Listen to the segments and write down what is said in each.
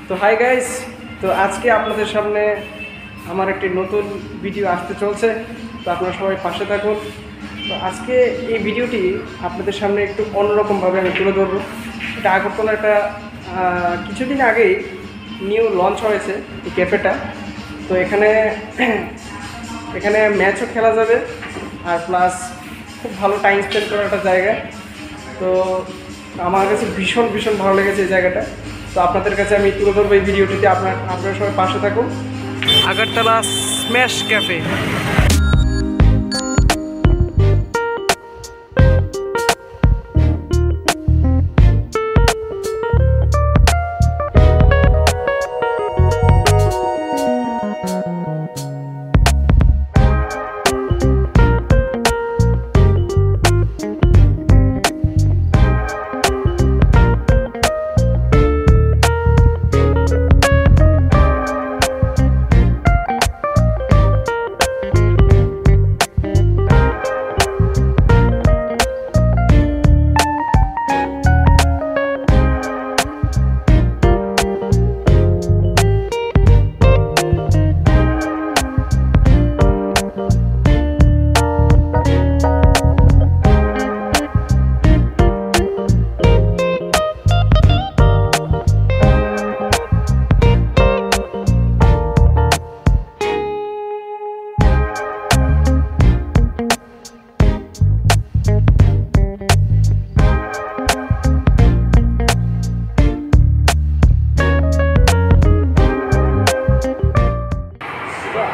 তো hi guys, তো আজকে আপনাদের সামনে আমার একটি নতুন ভিডিও আসতে চলছে। তো আপনারা সবাই পাশে থাকুন। তো আজকে এই ভিডিওটি আপনাদের সামনে একটু অন্যরকমভাবে আমি তুলে ধরবো। এটা আগরতলা একটা কিছুদিন আগেই নিউ লঞ্চ হয়েছে এই ক্যাফেটা। তো এখানে ম্যাচও খেলা যাবে আর প্লাস খুব ভালো টাইম স্পেন্ড করার একটা জায়গা। তো আমার কাছে ভীষণ ভীষণ ভালো লেগেছে এই জায়গাটা। তো আপনাদের কাছে আমি তুলে ধরবো এই ভিডিওটিতে। আপনারা সবাই পাশে থাকুন। Agartala smash cafe.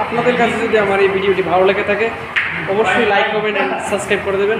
আপনাদের কাছে যদি আমার এই ভিডিওটি ভালো লেগে থাকে অবশ্যই লাইক, কমেন্ট এন্ড সাবস্ক্রাইব করে দেবেন।